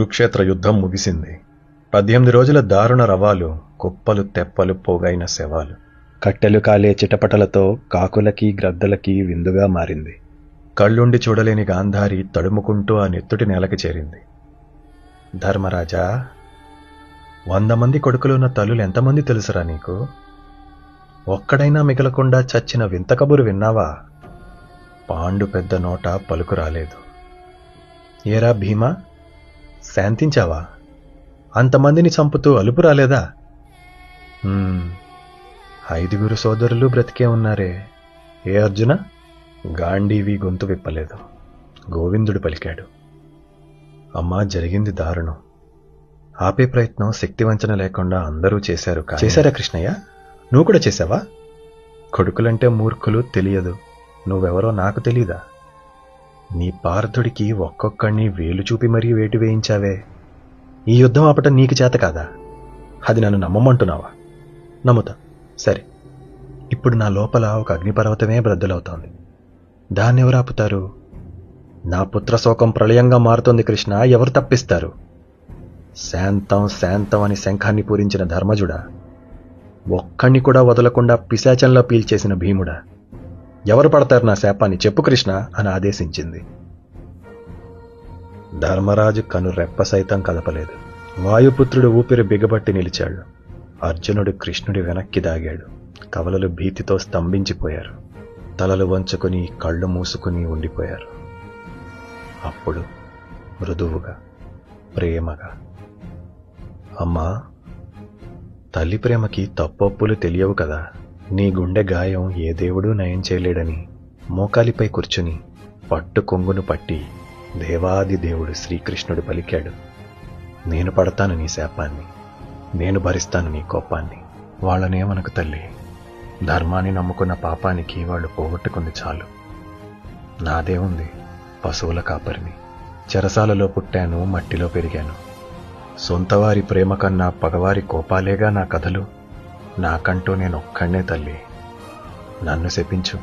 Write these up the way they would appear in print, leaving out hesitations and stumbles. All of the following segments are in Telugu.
కురుక్షేత్ర యుద్ధం ముగిసింది. 18 రోజుల దారుణ రవాలు, కుప్పలు తెప్పలు పోగైన శవాలు, కట్టెలు కాలే చిటపటలతో కాకులకి గ్రద్దలకి విందుగా మారింది. కళ్ళుండి చూడలేని గాంధారి తడుముకుంటూ ఆ నెత్తుటి నేలకి చేరింది. ధర్మరాజా, 100 మంది కొడుకులున్న తల్లులు ఎంతమంది తెలుసురా నీకు? ఒక్కడైనా మిగలకుండా చచ్చిన వింత కబురు విన్నావా? పాండు పెద్ద నోట పలుకు రాలేదు. ఏరా భీమా, శాంతించావా? అంతమందిని చంపుతూ అలుపు రాలేదా? 5 సోదరులు బ్రతికే ఉన్నారే. ఏ అర్జున? గాంధీవి గొంతు విప్పలేదు. గోవిందుడు పలికాడు. అమ్మా, జరిగింది దారుణం. ఆపే ప్రయత్నం శక్తివంచన లేకుండా అందరూ చేశారు. చేశారా కృష్ణయ్య? నువ్వు కూడా చేశావా? కొడుకులంటే మూర్ఖులు, తెలియదు. నువ్వెవరో నాకు తెలీదా? నీ పార్థుడికి ఒక్కొక్కడిని వేలు చూపి మరీ వేటు వేయించావే. ఈ యుద్ధం ఆపటం నీకు చేత కాదా? అది నన్ను నమ్మమంటున్నావా? నమ్ముతా. సరే, ఇప్పుడు నా లోపల ఒక అగ్నిపర్వతమే బ్రద్దలవుతోంది. దాన్నెవరు ఆపుతారు? నా పుత్రశోకం ప్రళయంగా మారుతోంది కృష్ణ. ఎవరు తప్పిస్తారు? శాంతం శాంతం అని శంఖాన్ని పూరించిన ధర్మజుడా, ఒక్కణ్ణి కూడా వదలకుండా పిశాచంలో పీల్చేసిన భీముడా, ఎవరు పడతారు నా శాపాన్ని? చెప్పు కృష్ణ అని ఆదేశించింది. ధర్మరాజు కను రెప్ప సైతం కదపలేదు. వాయుపుత్రుడు ఊపిరి బిగబట్టి నిలిచాడు. అర్జునుడు కృష్ణుడి వెనక్కి దాగాడు. కవలలు భీతితో స్తంభించిపోయారు. తలలు వంచుకుని కళ్ళు మూసుకుని ఉండిపోయారు. అప్పుడు మృదువుగా, ప్రేమగా, అమ్మా, తల్లి ప్రేమకి తప్పొప్పులు తెలియవు కదా. నీ గుండె గాయం ఏ దేవుడూ నయం చేయలేడని మోకాలిపై కూర్చుని పట్టు కొంగును పట్టి దేవాది దేవుడు శ్రీకృష్ణుడు పలికాడు. నేను పడతాను నీ శాపాన్ని, నేను భరిస్తాను నీ కోపాన్ని. వాళ్ళనేమనకు తల్లి. ధర్మాన్ని నమ్ముకున్న పాపానికి వాళ్ళు పోగొట్టుకుంది చాలు. నాదే ఉంది, పశువుల కాపరిని. చెరసాలలో పుట్టాను, మట్టిలో పెరిగాను. సొంతవారి ప్రేమ కన్నా పగవారి కోపాలేగా నా కథలు. నాకంటూ నేనొక్కడే తల్లి. నన్ను శపించు.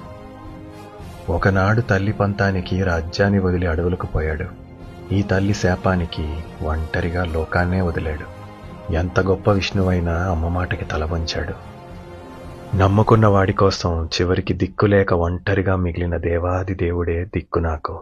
ఒకనాడు తల్లి పంతానికి రాజ్యాన్ని వదిలి అడవులకు పోయాడు. ఈ తల్లి శాపానికి ఒంటరిగా లోకాన్నే వదిలాడు. ఎంత గొప్ప విష్ణువైనా అమ్మ మాటకి తల వంచాడు. నమ్ముకున్న వాడి కోసం చివరికి దిక్కులేక ఒంటరిగా మిగిలిన దేవాది దేవుడే దిక్కు నాకు.